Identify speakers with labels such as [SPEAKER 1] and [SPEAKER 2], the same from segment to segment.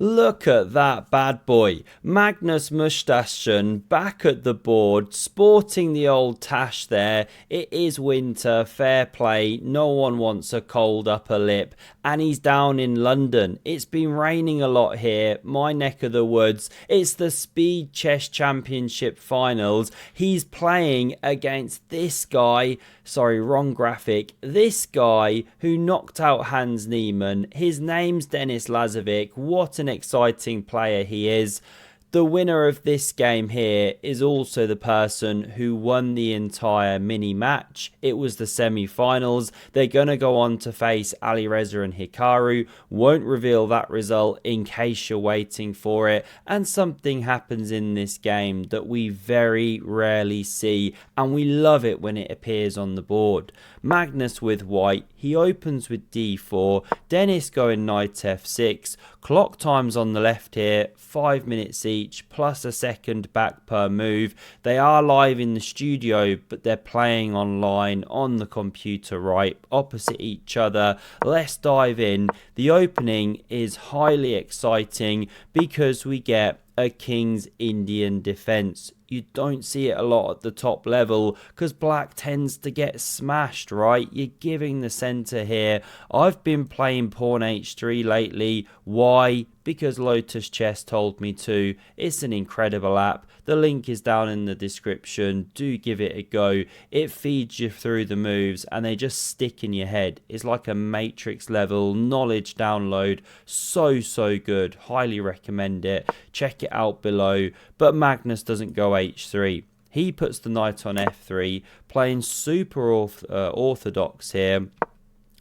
[SPEAKER 1] Look at that bad boy. Magnus Mustaschen back at the board, sporting the old tash there. It is winter, fair play. No one wants a cold upper lip. And he's down in London. It's been raining a lot here, my neck of the woods. It's the Speed Chess Championship finals. He's playing against this guy. Sorry, wrong graphic. This guy who knocked out Hans Niemann. His name's Denis Lazovic. What an exciting player he is. The winner of this game here is also the person who won the entire mini match. It was the semi-finals. They're going to go on to face Alireza and Hikaru. Won't reveal that result in case you're waiting for it. And something happens in this game that we very rarely see, and we love it when it appears on the board. Magnus with white, he opens with d4, Denis going knight f6, clock times on the left here, 5 minutes each, plus a second back per move. They are live in the studio, but they're playing online on the computer right opposite each other. Let's dive in. The opening is highly exciting because we get a King's Indian defense. You don't see it a lot at the top level because black tends to get smashed, right? You're giving the center here. I've been playing pawn h3 lately. Why? Because Lotus Chess told me to. It's an incredible app. The link is down in the description. Do give it a go. It feeds you through the moves and they just stick in your head. It's like a Matrix level knowledge download. So good. Highly recommend it. Check it out below. But Magnus doesn't go h3. He puts the knight on f3, playing super orthodox here.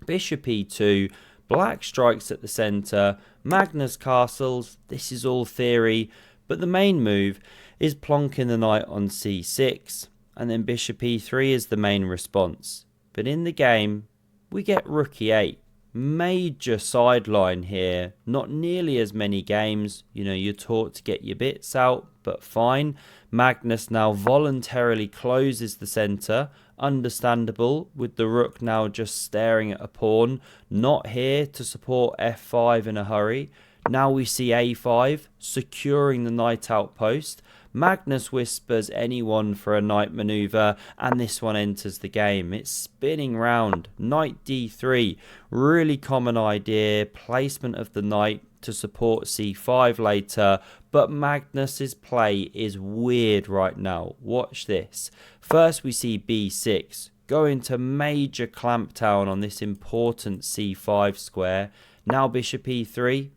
[SPEAKER 1] Bishop e2. Black strikes at the centre. Magnus castles. This is all theory. But the main move is plonking the knight on c6. And then bishop e3 is the main response. But in the game, we get rook e8. Major sideline here. Not nearly as many games. You know, you're taught to get your bits out, but fine. Magnus now voluntarily closes the centre. Understandable, with the rook now just staring at a pawn. Not here to support f5 in a hurry. Now we see a5, securing the knight outpost. Magnus whispers anyone for a knight manoeuvre, and this one enters the game. It's spinning round. Knight d3, really common idea. Placement of the knight to support c5 later, but Magnus's play is weird right now. Watch this. First we see b6, go into major clampdown on this important c5 square. Now bishop e3,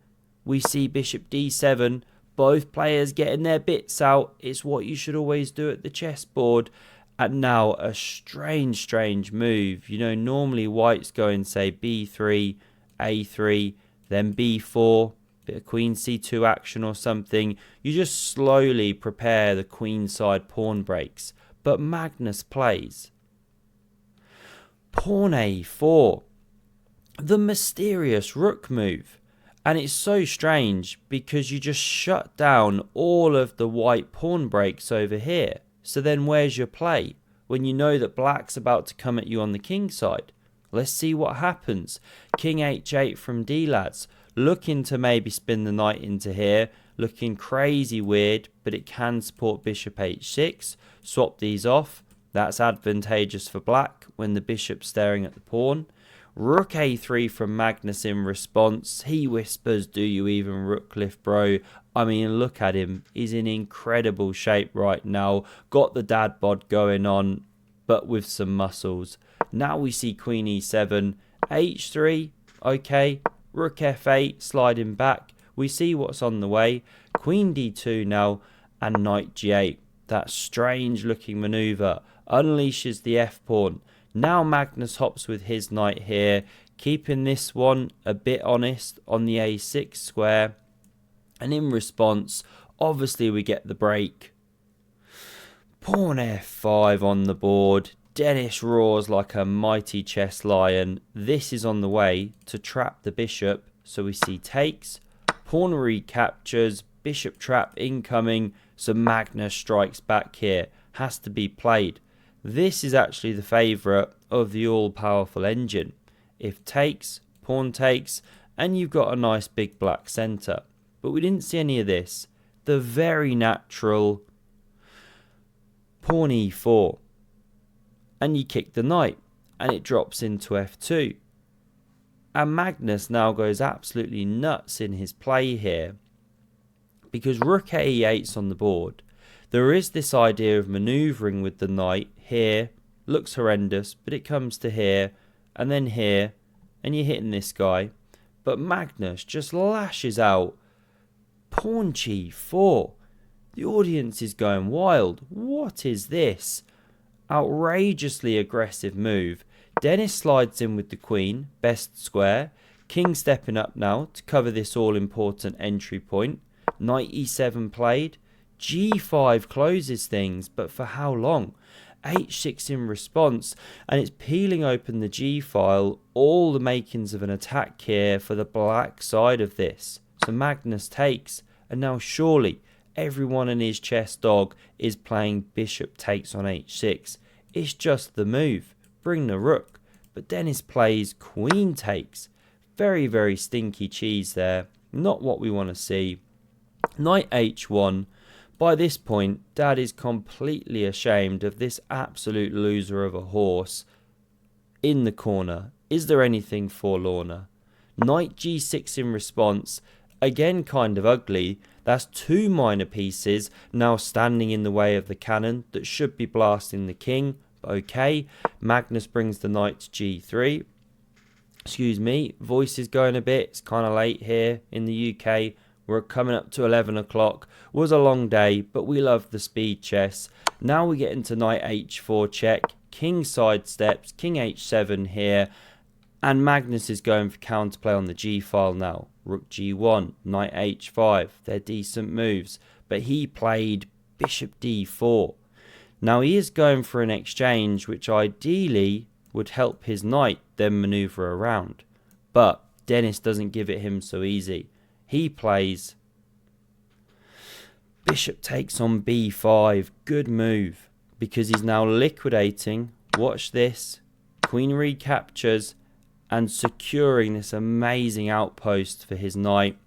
[SPEAKER 1] we see bishop d7, both players getting their bits out. It's what you should always do at the chessboard. And now a strange move. You know, normally white's going, say, b3, a3, then b4, bit of queen c2 action or something. You just slowly prepare the queenside pawn breaks. But Magnus plays pawn a4, the mysterious rook move. And it's so strange because you just shut down all of the white pawn breaks over here. So then where's your play when you know that black's about to come at you on the king side? Let's see what happens. King h8 from D-Lads. Looking to maybe spin the knight into here. Looking crazy weird, but it can support bishop h6. Swap these off. That's advantageous for black when the bishop's staring at the pawn. Rook a3 from Magnus in response. He whispers, do you even rook lift, bro? I mean, look at him. He's in incredible shape right now. Got the dad bod going on, but with some muscles. Now we see queen e7. h3, okay. Rook f8, sliding back. We see what's on the way. Queen d2 now, and knight g8. That strange looking maneuver unleashes the f-pawn. Now Magnus hops with his knight here, keeping this one a bit honest on the a6 square. And in response, obviously we get the break. Pawn f5 on the board. Denis roars like a mighty chess lion. This is on the way to trap the bishop. So we see takes, pawn recaptures, bishop trap incoming. So Magnus strikes back here. Has to be played. This is actually the favourite of the all-powerful engine. If takes, pawn takes, and you've got a nice big black centre. but we didn't see any of this. The very natural pawn e4. And you kick the knight, and it drops into f2. And Magnus now goes absolutely nuts in his play here, because rook at e8's on the board. There is this idea of manoeuvring with the knight here. Looks horrendous, but it comes to here, and then here, and you're hitting this guy. But Magnus just lashes out. Pawn g4. The audience is going wild. What is this? Outrageously aggressive move. Dennis slides in with the queen, best square. King stepping up now to cover this all-important entry point. Knight e7 played. g5 closes things, but for how long? h6 in response, and it's peeling open the g-file. All the makings of an attack here for the black side of this. So Magnus takes, and now surely everyone in his chess dog is playing bishop takes on h6. It's just the move. Bring the rook. But Dennis plays queen takes. Very, very stinky cheese there. Not what we want to see. Knight h1. By this point, Dad is completely ashamed of this absolute loser of a horse in the corner. Is there anything forlorner? Knight g6 in response. Again, kind of ugly. That's two minor pieces now standing in the way of the cannon that should be blasting the king. But okay, Magnus brings the knight to g3. Excuse me, voice is going a bit. It's kind of late here in the UK. We're coming up to 11 o'clock. Was a long day, but we love the speed chess. Now we get into knight h4 check. King sidesteps, king h7 here. And Magnus is going for counterplay on the g-file now. Rook g1, knight h5. They're decent moves. But he played bishop d4. Now he is going for an exchange, which ideally would help his knight then maneuver around. But Dennis doesn't give it him so easy. He plays bishop takes on b5. Good move, because he's now liquidating. Watch this. Queen recaptures and securing this amazing outpost for his knight.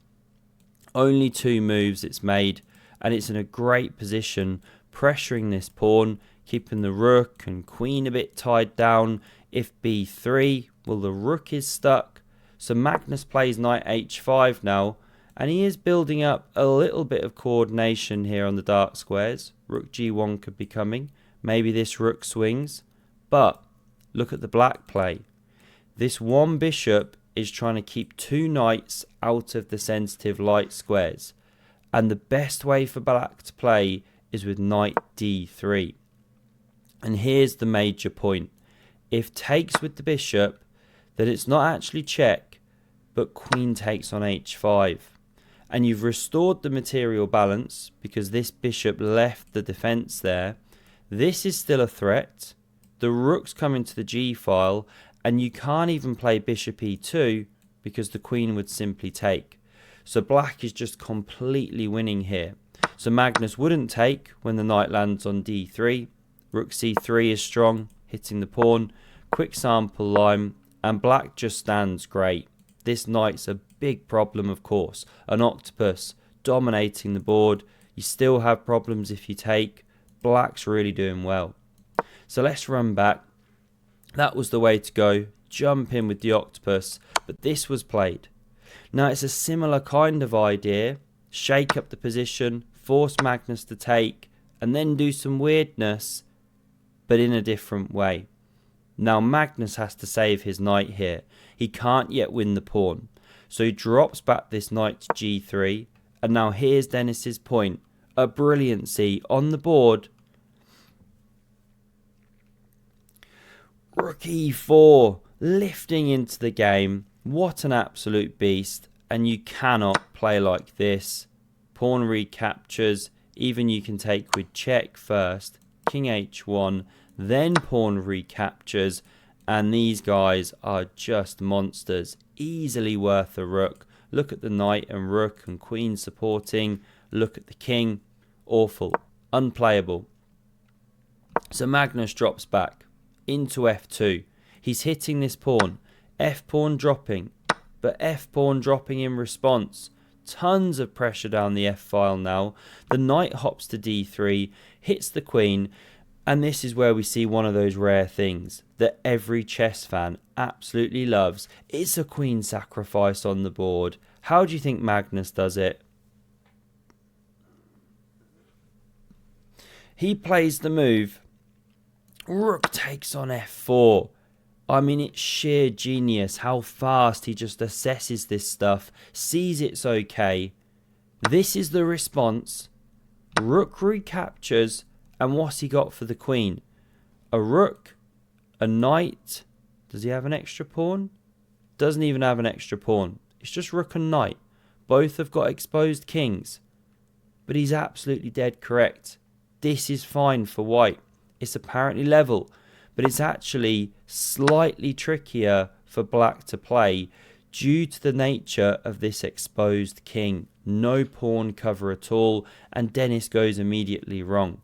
[SPEAKER 1] Only two moves it's made, and it's in a great position, pressuring this pawn, keeping the rook and queen a bit tied down. If b3, well, the rook is stuck. So Magnus plays knight h5 now, and he is building up a little bit of coordination here on the dark squares. Rook g1 could be coming. Maybe this rook swings. But look at the black play. This one bishop is trying to keep two knights out of the sensitive light squares. And the best way for black to play is with knight d3. And here's the major point. If takes with the bishop, then it's not actually check, but queen takes on h5. And you've restored the material balance because this bishop left the defense there. This is still a threat. The rook's coming to the g-file, and you can't even play bishop e2 because the queen would simply take. So black is just completely winning here. So Magnus wouldn't take when the knight lands on d3. Rook c3 is strong, hitting the pawn. Quick sample line, and black just stands great. This knight's a big problem, of course. An octopus dominating the board. You still have problems if you take. Black's really doing well. So let's run back. That was the way to go. Jump in with the octopus. But this was played. Now it's a similar kind of idea. Shake up the position. Force Magnus to take. And then do some weirdness. But in a different way. Now Magnus has to save his knight here. He can't yet win the pawn. So he drops back this knight to g3. And now here's Dennis's point. A brilliancy on the board. Rook e4. Lifting into the game. What an absolute beast. And you cannot play like this. Pawn recaptures. Even you can take with check first. King h1. Then pawn recaptures. And these guys are just monsters. Easily worth a rook. Look at the knight and rook and queen supporting. Look at the king. Awful. Unplayable. So Magnus drops back into f2. He's hitting this pawn. F pawn dropping. But F pawn dropping in response. Tons of pressure down the f-file now. The knight hops to d3, hits the queen, and this is where we see one of those rare things that every chess fan absolutely loves. It's a queen sacrifice on the board. How do you think Magnus does it? He plays the move. Rook takes on f4. I mean, it's sheer genius how fast he just assesses this stuff, sees it's okay. This is the response. Rook recaptures, and what's he got for the queen? A rook, a knight. Does he have an extra pawn? Doesn't even have an extra pawn. It's just rook and knight. Both have got exposed kings. But he's absolutely dead correct. This is fine for white. It's apparently level, but it's actually slightly trickier for black to play due to the nature of this exposed king. No pawn cover at all, and Dennis goes immediately wrong.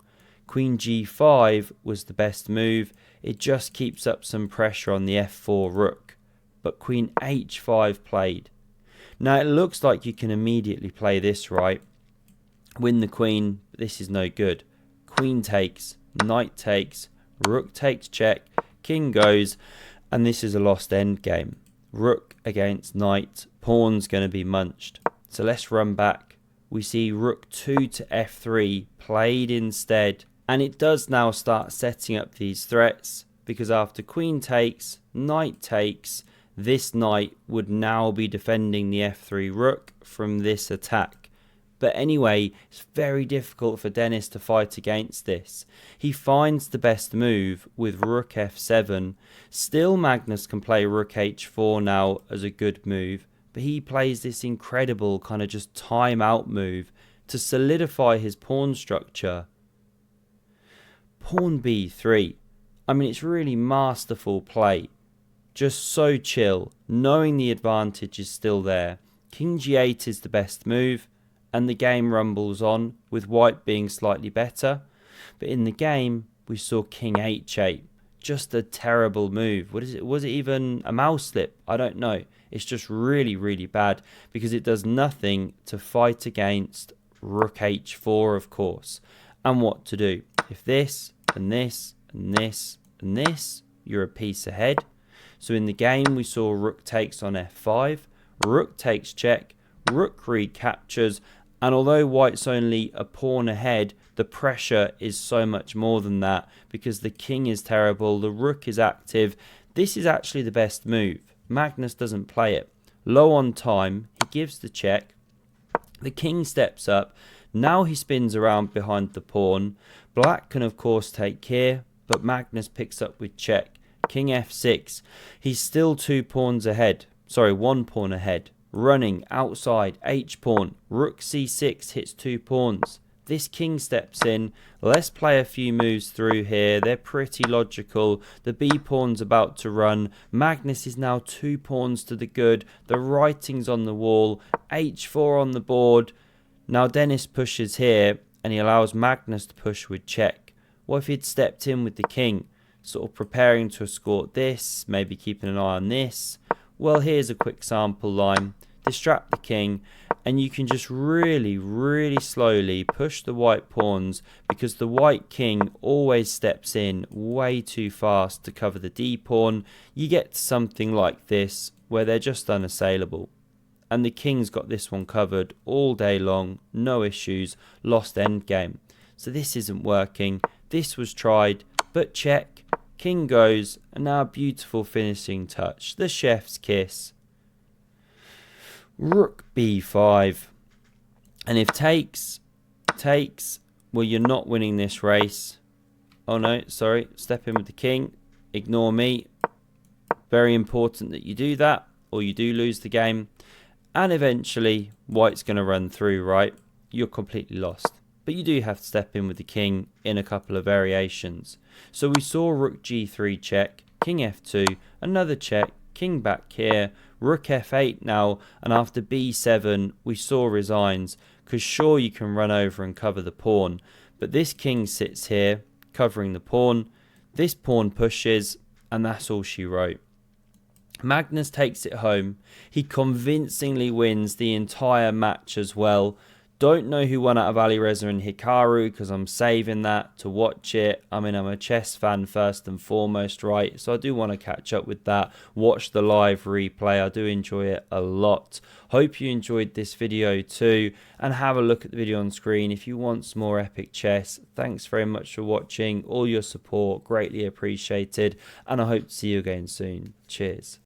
[SPEAKER 1] Queen g5 was the best move. It just keeps up some pressure on the f4 rook. But queen h5 played. Now it looks like you can immediately play this right. Win the queen, but this is no good. Queen takes, knight takes, rook takes check, king goes, and this is a lost endgame. Rook against knight, pawn's going to be munched. So let's run back. We see rook 2 to f3 played instead, and it does now start setting up these threats, because after queen takes, knight takes, this knight would now be defending the f3 rook from this attack. But anyway, it's very difficult for Dennis to fight against this. He finds the best move with rook f7. Still Magnus can play rook h4 now as a good move, but he plays this incredible kind of just time out move to solidify his pawn structure. Pawn b3. I mean, it's really masterful play. Just so chill, knowing the advantage is still there. King g8 is the best move, and the game rumbles on, with white being slightly better. But in the game, we saw king h8. Just a terrible move. What is it? Was it even a mouse slip? I don't know. It's just really, really bad, because it does nothing to fight against rook h4, of course. And what to do? If this, and this, and this, and this, you're a piece ahead. So in the game, we saw rook takes on f5, rook takes check, rook recaptures, and although white's only a pawn ahead, the pressure is so much more than that, because the king is terrible, the rook is active. This is actually the best move. Magnus doesn't play it. Low on time, he gives the check. The king steps up. Now he spins around behind the pawn. Black can of course take here, but Magnus picks up with check. King f6. He's still 2 pawns ahead. Sorry, 1 pawn ahead. Running outside, h-pawn, rook c6 hits 2 pawns. This king steps in. Let's play a few moves through here. They're pretty logical. The b-pawn's about to run. Magnus is now 2 pawns to the good. The writing's on the wall. h4 on the board. Now Dennis pushes here, and he allows Magnus to push with check. What if he'd stepped in with the king? Sort of preparing to escort this, maybe keeping an eye on this. Well, here's a quick sample line. Distract the king, and you can just really, really slowly push the white pawns, because the white king always steps in way too fast to cover the d-pawn. You get something like this, where they're just unassailable. And the king's got this one covered all day long, no issues, lost endgame. So this isn't working. This was tried, but check. King goes, and now a beautiful finishing touch. The chef's kiss. Rook b5. And if takes, well, you're not winning this race. Oh no, sorry. Step in with the king. Ignore me. Very important that you do that, or you do lose the game. And eventually, white's going to run through, right? You're completely lost. But you do have to step in with the king in a couple of variations. So we saw rook g3 check, king f2, another check, king back here, rook f8 now, and after b7 we saw resigns, because sure, you can run over and cover the pawn, but this king sits here covering the pawn, this pawn pushes, and that's all she wrote. Magnus takes it home. He convincingly wins the entire match as well. Don't know who won out of Alireza and Hikaru because I'm saving that to watch it. I mean, I'm a chess fan first and foremost, right? So I do want to catch up with that. Watch the live replay. I do enjoy it a lot. Hope you enjoyed this video too. And have a look at the video on screen if you want some more epic chess. Thanks very much for watching. All your support, greatly appreciated. And I hope to see you again soon. Cheers.